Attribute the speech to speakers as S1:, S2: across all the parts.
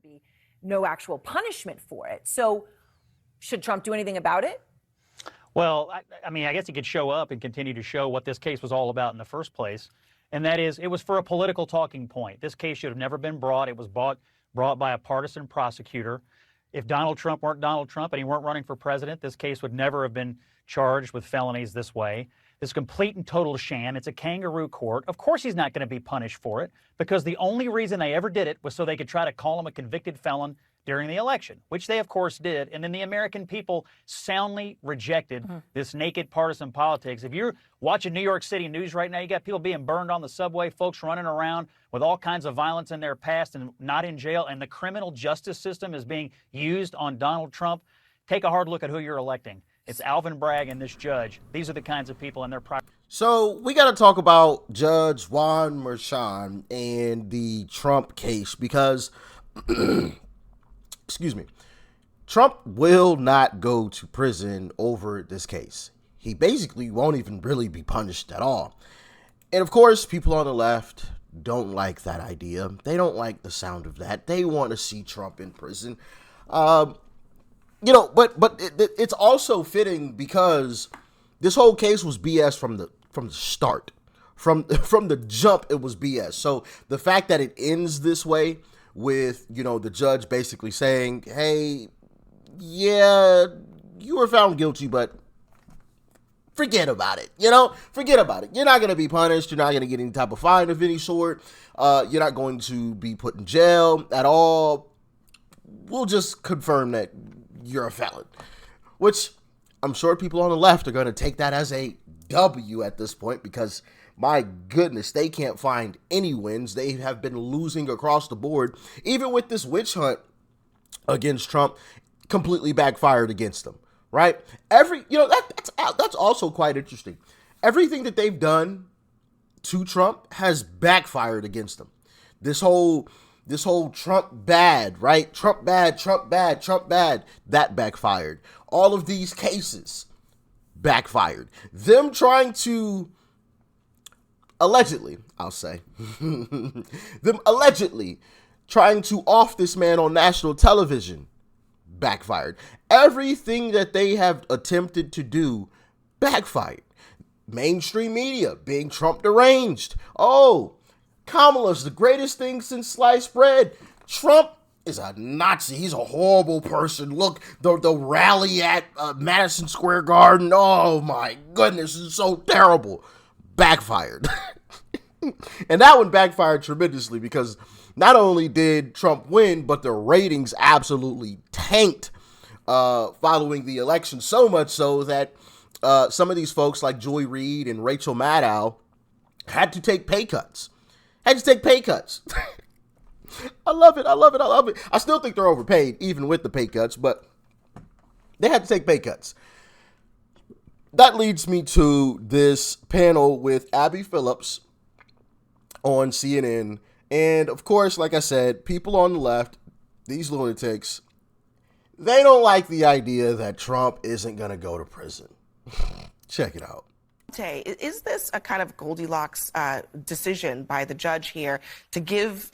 S1: be no actual punishment for it. So should Trump do anything about it?
S2: Well, I mean, I guess he could show up and continue to show what this case was all about in the first place. And that is, it was for a political talking point. This case should have never been brought. It was brought by a partisan prosecutor. If Donald Trump weren't Donald Trump and he weren't running for president, this case would never have been charged with felonies this way. This complete and total sham. It's a kangaroo court. Of course he's not going to be punished for it, because the only reason they ever did it was so they could try to call him a convicted felon during the election, which they of course did. And then the American people soundly rejected this naked partisan politics. If you're watching New York City news right now, you got people being burned on the subway, folks running around with all kinds of violence in their past and not in jail, and the criminal justice system is being used on Donald Trump. Take a hard look at who you're electing. It's Alvin Bragg and this judge. These are the kinds of people, and they're
S3: So we got to talk about Judge Juan Merchan and the Trump case, because excuse me, Trump will not go to prison over this case. He basically won't even really be punished at all. And of course, people on the left don't like that idea. They don't like the sound of that. They want to see Trump in prison. But it's also fitting because this whole case was BS from the start. From the jump, it was BS. So the fact that it ends this way, with, the judge basically saying, hey, yeah, you were found guilty, but forget about it. Forget about it. You're not going to be punished. You're not going to get any type of fine of any sort. You're not going to be put in jail at all. We'll just confirm that you're a felon, which I'm sure people on the left are going to take that as a W at this point, because my goodness, they can't find any wins. They have been losing across the board. Even with this witch hunt against Trump, completely backfired against them, right? That's also quite interesting. Everything that they've done to Trump has backfired against them. This whole Trump bad, right? Trump bad, Trump bad, Trump bad, that backfired. All of these cases backfired. Them trying to allegedly, I'll say, them allegedly trying to off this man on national television backfired. Everything that they have attempted to do backfired. Mainstream media being Trump deranged. Oh, Kamala's the greatest thing since sliced bread. Trump is a Nazi. He's a horrible person. Look, the rally at Madison Square Garden. Oh my goodness, it's so terrible. Backfired. And that one backfired tremendously, because not only did Trump win, but the ratings absolutely tanked following the election, so much so that some of these folks like Joy Reid and Rachel Maddow had to take pay cuts. I love it. I still think they're overpaid, even with the pay cuts, but they had to take pay cuts. That leads me to this panel with Abby Phillips on CNN. And of course, like I said, people on the left, these lunatics, they don't like the idea that Trump isn't going to go to prison. Check it out.
S4: Is this a kind of Goldilocks decision by the judge here to give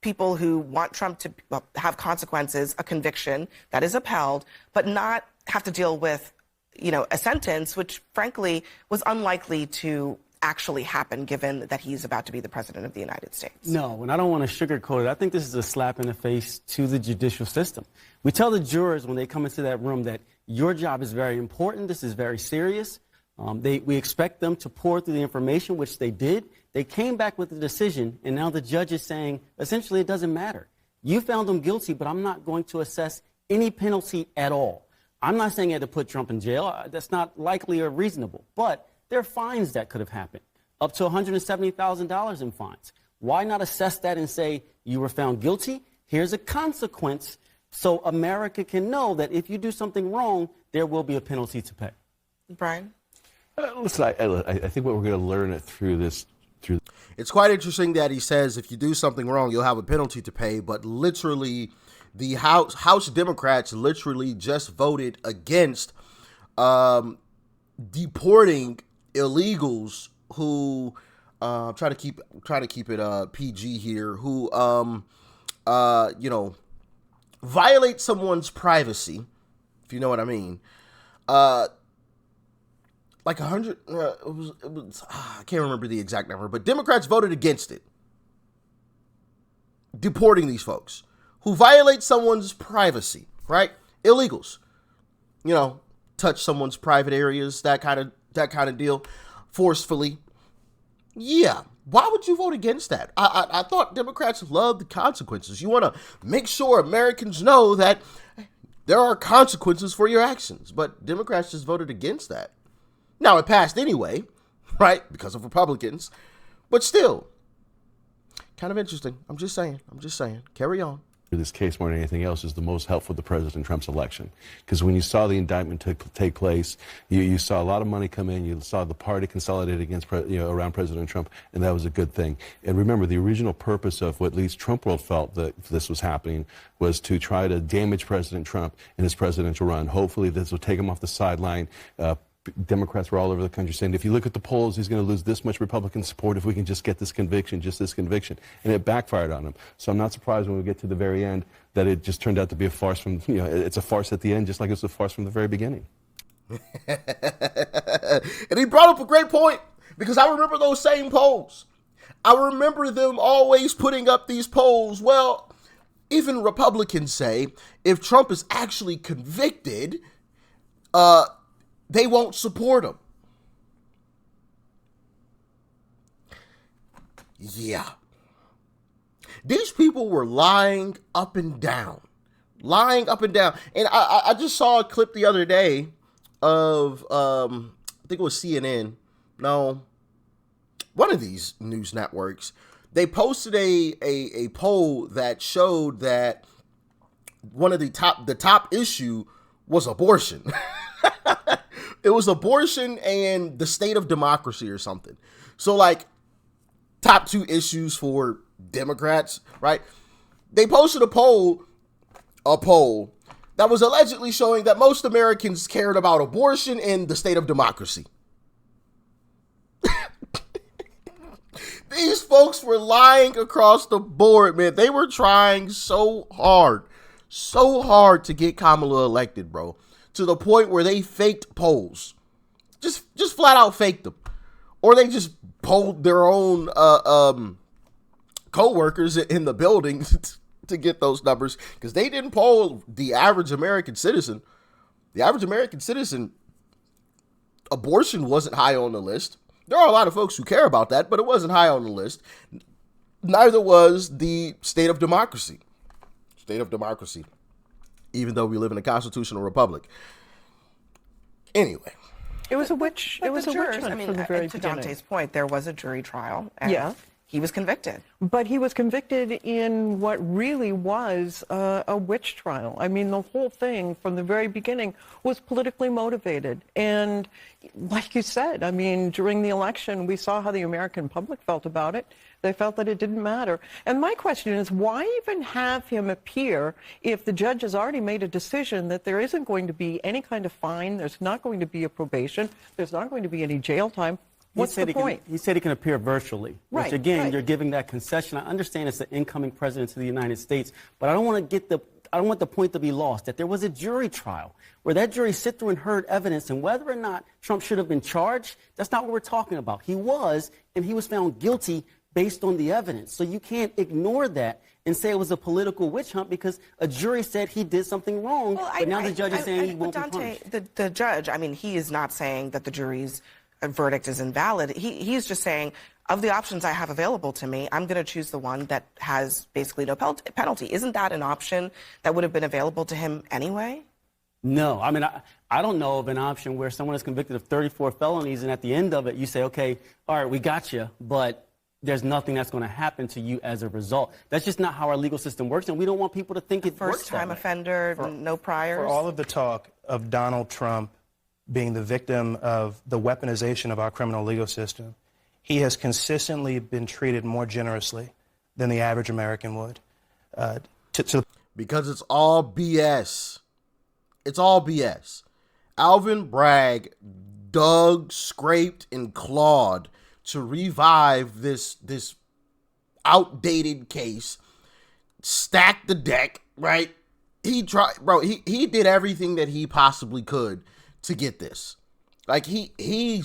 S4: people who want Trump to have consequences a conviction that is upheld, but not have to deal with a sentence which, frankly, was unlikely to actually happen, given that he's about to be the president of the United States?
S5: No, and I don't want to sugarcoat it. I think this is a slap in the face to the judicial system. We tell the jurors when they come into that room that your job is very important. This is very serious. We expect them to pour through the information, which they did. They came back with a decision, and now the judge is saying, essentially, it doesn't matter. You found them guilty, but I'm not going to assess any penalty at all. I'm not saying you had to put Trump in jail. That's not likely or reasonable. But there are fines that could have happened, up to $170,000 in fines. Why not assess that and say, you were found guilty? Here's a consequence, so America can know that if you do something wrong, there will be a penalty to pay.
S4: Brian?
S6: Listen, I think what we're going to learn through this.
S3: It's quite interesting that he says if you do something wrong, you'll have a penalty to pay, but literally the House Democrats literally just voted against deporting illegals who try to keep it PG here, who violate someone's privacy, if you know what I mean, like 100, I can't remember the exact number, but Democrats voted against it, deporting these folks who violate someone's privacy, right? Illegals, touch someone's private areas, that kind of deal, forcefully. Yeah. Why would you vote against that? I thought Democrats love the consequences. You want to make sure Americans know that there are consequences for your actions. But Democrats just voted against that. Now, it passed anyway, right? Because of Republicans. But still, kind of interesting. I'm just saying. Carry on.
S6: This case more than anything else is the most helpful to President Trump's election, because when you saw the indictment take place, you saw a lot of money come in, you saw the party consolidate against around President Trump, and that was a good thing. And remember, the original purpose of what at least Trump world felt that this was happening was to try to damage President Trump in his presidential run. Hopefully this will take him off the sideline. Democrats were all over the country saying, if you look at the polls, he's going to lose this much Republican support if we can just get this conviction. And it backfired on him. So I'm not surprised when we get to the very end that it just turned out to be a farce from, it's a farce at the end, just like it was a farce from the very beginning.
S3: And he brought up a great point, because I remember those same polls. I remember them always putting up these polls. Well, even Republicans say if Trump is actually convicted, they won't support him. Yeah. These people were lying up and down. And I just saw a clip the other day of, I think it was CNN. No, one of these news networks. They posted a poll that showed that one of the top issue was abortion. It was abortion and the state of democracy or something. So, like, top two issues for Democrats, right? They posted a poll that was allegedly showing that most Americans cared about abortion and the state of democracy. These folks were lying across the board, man. They were trying so hard to get Kamala elected, bro. To the point where they faked polls, just flat out faked them, or they just polled their own co-workers in the building to get those numbers, because they didn't poll the average American citizen. The average American citizen, abortion wasn't high on the list. There are a lot of folks who care about that, but it wasn't high on the list. Neither was the state of democracy. Even though we live in a constitutional republic. Anyway.
S7: It was a witch. It was a witch hunt from the very
S4: to
S7: beginning.
S4: Dante's point, there was a jury trial. And
S7: Yeah.
S4: he was convicted.
S7: But he was convicted in what really was a witch trial. I mean, the whole thing from the very beginning was politically motivated. And like you said, I mean, during the election, we saw how the American public felt about it. They felt that it didn't matter. And my question is, why even have him appear if the judge has already made a decision that there isn't going to be any kind of fine, there's not going to be a probation, there's not going to be any jail time? What's the point?
S5: He said he can appear virtually,
S7: Right,
S5: which again,
S7: right.
S5: you're giving that concession. I understand it's the incoming president of the United States, but I don't want the point to be lost that there was a jury trial where that jury sit through and heard evidence, and whether or not Trump should have been charged, that's not what we're talking about. He was, and he was found guilty based on the evidence. So you can't ignore that and say it was a political witch hunt because a jury said he did something wrong, but now the judge is saying he won't be punished.
S4: The judge, I mean, he is not saying that the jury's verdict is invalid. He's just saying, of the options I have available to me, I'm going to choose the one that has basically no penalty. Isn't that an option that would have been available to him anyway?
S5: No. I mean, I don't know of an option where someone is convicted of 34 felonies and at the end of it you say, okay, all right, we got you, but there's nothing that's going to happen to you as a result. That's just not how our legal system works, and we don't want people to think it works that way.
S4: First-time offender, no priors?
S8: For all of the talk of Donald Trump being the victim of the weaponization of our criminal legal system, he has consistently been treated more generously than the average American would.
S3: Because it's all BS. It's all BS. Alvin Bragg dug, scraped, and clawed to revive this outdated case stacked the deck, right? He tried, bro. He did everything that he possibly could to get this. Like he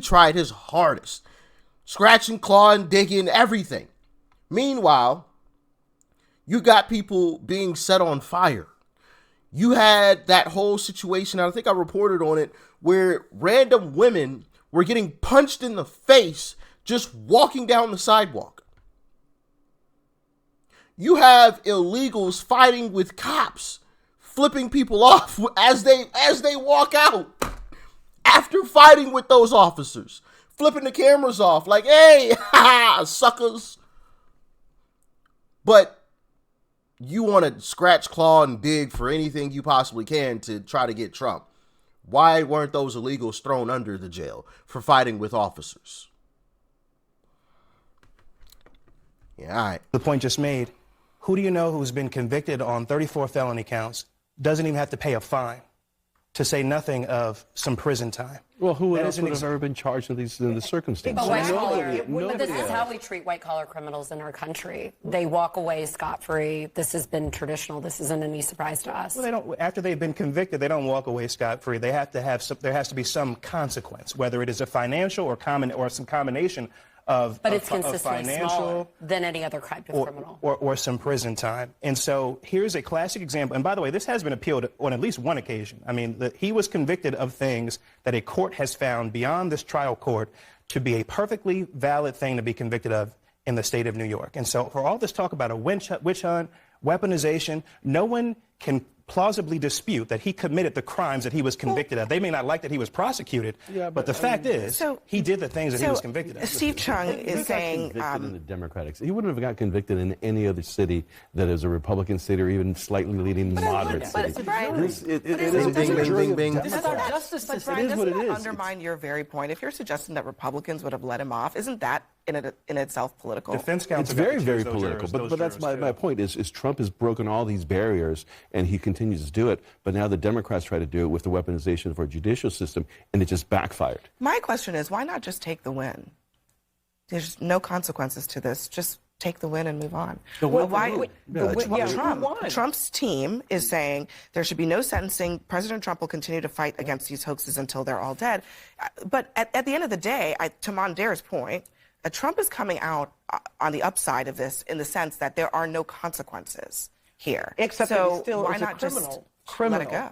S3: tried his hardest, scratching, clawing, digging, everything. Meanwhile, you got people being set on fire. You had that whole situation, I think I reported on it, where random women were getting punched in the face just walking down the sidewalk. You have illegals fighting with cops, flipping people off as they walk out after fighting with those officers, flipping the cameras off like, hey, suckers. But you want to scratch, claw, and dig for anything you possibly can to try to get Trump. Why weren't those illegals thrown under the jail for fighting with officers? Yeah, all right.
S8: The point just made, who do you know who's been convicted on 34 felony counts, doesn't even have to pay a fine, to say nothing of some prison time?
S6: Well, who
S8: That
S6: else
S8: is an
S6: would have
S8: ex-
S6: ever been charged in these circumstances?
S9: But white collar,
S6: Nobody
S9: but this is
S6: else.
S9: how we treat white collar criminals in our country. They walk away scot-free. This has been traditional. This isn't any surprise to us.
S8: Well, they don't. After they've been convicted, they don't walk away scot-free. They have to have some. There has to be some consequence, whether it is a financial or some combination of.
S9: But
S8: of,
S9: it's consistently
S8: of financial
S9: smaller than any other type of criminal.
S8: or some prison time. And so here's a classic example. And by the way, this has been appealed on at least one occasion. I mean, he was convicted of things that a court has found beyond this trial court to be a perfectly valid thing to be convicted of in the state of New York. And so for all this talk about a witch hunt, weaponization, no one can plausibly dispute that he committed the crimes that he was convicted of. They may not like that he was prosecuted, but the fact is, he did the things that he was convicted of.
S4: Steve Chung
S6: He
S4: is
S6: got
S4: saying,
S6: convicted in the Democratic. He wouldn't have got convicted in any other city that is a Republican city or even slightly leading moderate
S4: but
S6: city.
S4: Brian,
S6: It
S4: but
S6: is
S4: isn't-
S6: a
S3: Bing, bing, bing, bing.
S7: This is our justice
S4: But
S7: system.
S4: Brian,
S6: It is what
S4: doesn't
S6: it
S4: that
S6: is.
S4: undermine your very point? If you're suggesting that Republicans would have let him off, isn't that in itself political?
S8: Defense counsel
S6: It's
S8: got to
S6: very,
S8: choose
S6: very
S8: those
S6: political.
S8: jurors,
S6: But that's
S8: those jurors,
S6: my
S8: too.
S6: point is Trump has broken all these barriers, and he continues to do it. But now the Democrats try to do it with the weaponization of our judicial system, and it just backfired.
S4: My question is, why not just take the win? There's no consequences to this. Just take the win and move on. Trump's team is saying there should be no sentencing. President Trump will continue to fight against these hoaxes until they're all dead. But at the end of the day, to Mondare's point, Trump is coming out on the upside of this in the sense that there are no consequences here.
S7: Except that
S4: so
S7: he still
S4: why
S7: is a
S4: not just
S7: criminal.
S4: let it go?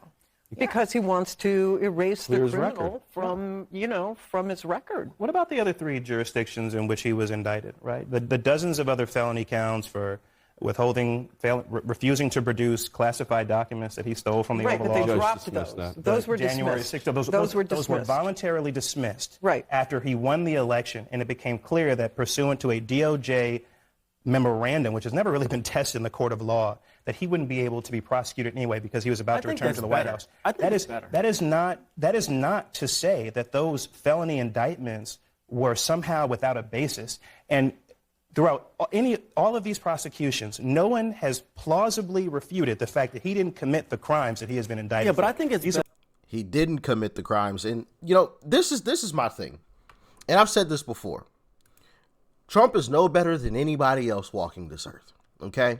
S7: Because he wants to erase the
S6: Clear his
S7: criminal
S6: record.
S7: from his record.
S8: What about the other three jurisdictions in which he was indicted, right? The dozens of other felony counts for withholding, refusing to produce classified documents that he stole from the
S7: Right,
S8: Oval
S7: but they
S8: Office.
S7: dropped
S6: dismissed
S7: those.
S6: that.
S7: Those were
S8: January
S7: dismissed.
S8: 6th.
S7: Those were
S8: Those were
S7: dismissed.
S8: voluntarily dismissed
S7: Right.
S8: after he won the election, and it became clear that pursuant to a DOJ memorandum, which has never really been tested in the court of law, that he wouldn't be able to be prosecuted anyway because he was about to
S5: think
S8: return
S5: that's
S8: to the White
S5: better.
S8: House.
S5: I think it's better.
S8: That is not to say that those felony indictments were somehow without a basis. And throughout all of these prosecutions, no one has plausibly refuted the fact that he didn't commit the crimes that he has been indicted
S5: Yeah, but
S8: for.
S5: I think it's
S8: These are-
S3: He didn't commit the crimes. And, this is my thing. And I've said this before. Trump is no better than anybody else walking this earth, okay?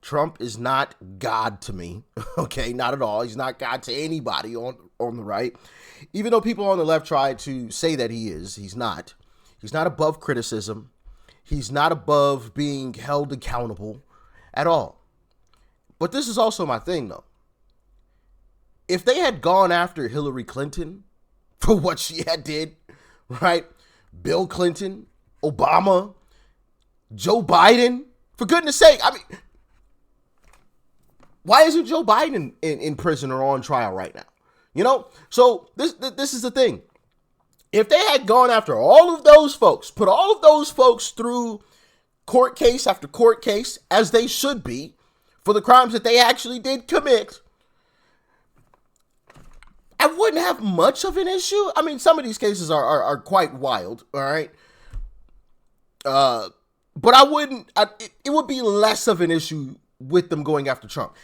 S3: Trump is not God to me, okay? Not at all. He's not God to anybody on the right. Even though people on the left try to say that he is, he's not. He's not above criticism. He's not above being held accountable at all. But this is also my thing, though. If they had gone after Hillary Clinton for what she had did, right? Bill Clinton, Obama, Joe Biden, for goodness sake, I mean, why isn't Joe Biden in prison or on trial right now? So this is the thing. If they had gone after all of those folks, put all of those folks through court case after court case, as they should be, for the crimes that they actually did commit, I wouldn't have much of an issue. I mean, some of these cases are quite wild, all right? But I wouldn't, it would be less of an issue with them going after Trump.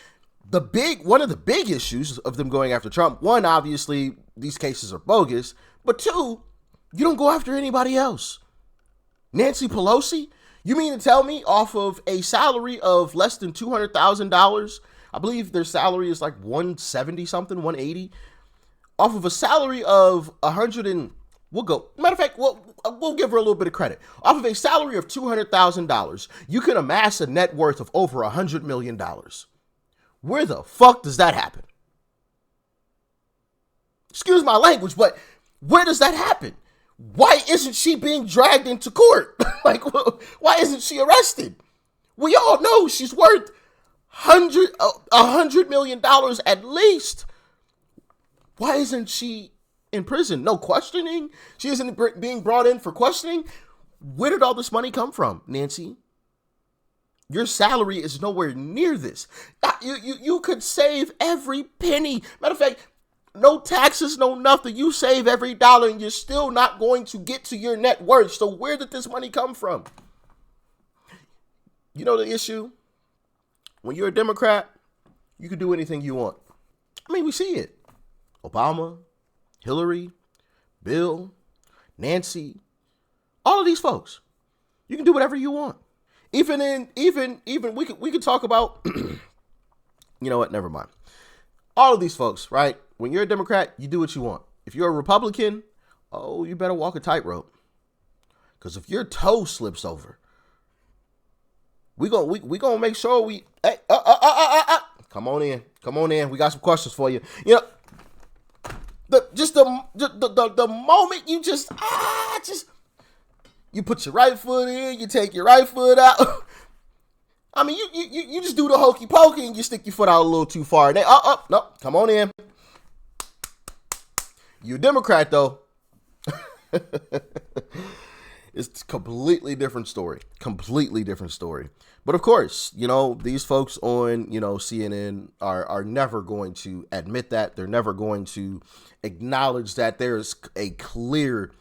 S3: One of the big issues of them going after Trump, one, obviously, these cases are bogus, but two, you don't go after anybody else. Nancy Pelosi, You mean to tell me off of a salary of less than $200,000, I believe their salary is like 170 something, 180, off of a salary of 100 and we'll go. Matter of fact, we'll give her a little bit of credit. Off of a salary of $200,000, you can amass a net worth of over $100 million. Where the fuck does that happen? Excuse my language, but where does that happen? Why isn't she being dragged into court? Like, why isn't she arrested? We all know she's worth $100 million at least. Why isn't she in prison? No questioning. She isn't being brought in for questioning. Where did all this money come from, Nancy? Your salary is nowhere near this. You could save every penny. Matter of fact, no taxes, no nothing. You save every dollar and you're still not going to get to your net worth. So where did this money come from? You know the issue? When you're a Democrat, you can do anything you want. I mean, we see it. Obama, Hillary, Bill, Nancy, all of these folks. You can do whatever you want. Even we could talk about, you know what, never mind. All of these folks, right? When you're a Democrat, you do what you want. If you're a Republican, oh, you better walk a tightrope. Because if your toe slips over, we gonna make sure we, hey, come on in. We got some questions for you. You know, the moment you you put your right foot in, you take your right foot out. I mean, you just do the hokey pokey and you stick your foot out a little too far. They, no, come on in. You're a Democrat, though. It's a completely different story. But of course, you know, these folks on, you know, CNN are never going to admit that. They're never going to acknowledge that there's a clear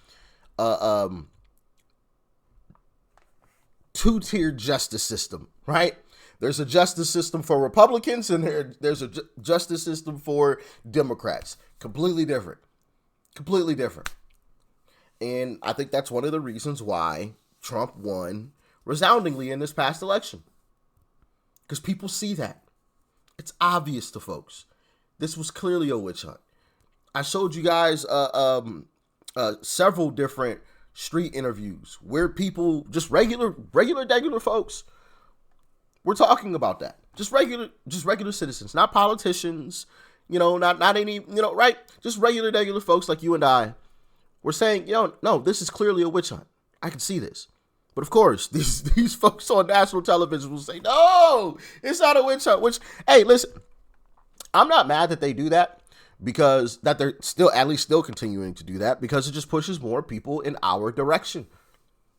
S3: two-tier justice system, right? There's a justice system for Republicans and there's a justice system for Democrats. Completely different. And I think that's one of the reasons why Trump won resoundingly in this past election. Because people see that. It's obvious to folks. This was clearly a witch hunt. I showed you guys several different street interviews where people, just regular folks, we're talking about that. Just regular citizens, not politicians, you know, not any, you know, right? Just regular folks like you and I. We're saying, no, this is clearly a witch hunt. I can see this. But of course, these folks on national television will say, no, it's not a witch hunt. Which, hey, listen, I'm not mad that they do that, because that they're still continuing to do that, because it just pushes more people in our direction.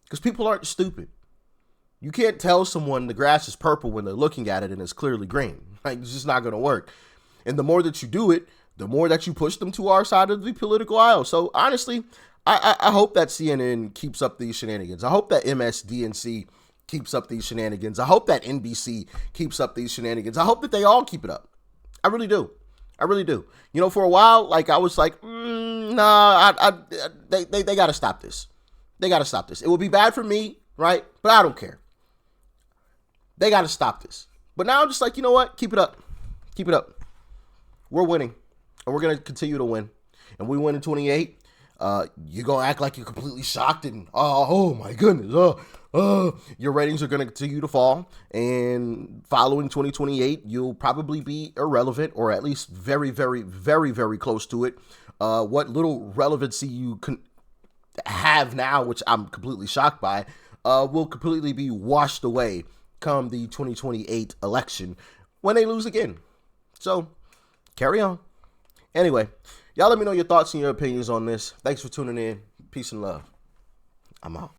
S3: Because people aren't stupid. You can't tell someone the grass is purple when they're looking at it and it's clearly green. Like, it's just not going to work. And the more that you do it, the more that you push them to our side of the political aisle. So honestly, I hope that CNN keeps up these shenanigans. I hope that MSDNC keeps up these shenanigans. I hope that NBC keeps up these shenanigans. I hope that they all keep it up. I really do. You know, for a while, like, I was like, they got to stop this. It would be bad for me, right? But I don't care. They got to stop this. But now I'm just like, you know what? Keep it up. We're winning. And we're going to continue to win. And we win in 28. You're going to act like you're completely shocked and, oh my goodness. Your ratings are going to continue to fall. And following 2028, you'll probably be irrelevant, or at least very, very, very, very close to it. What little relevancy you can have now, which I'm completely shocked by, will completely be washed away come the 2028 election when they lose again. So carry on. Anyway, y'all let me know your thoughts and your opinions on this. Thanks for tuning in. Peace and love. I'm out.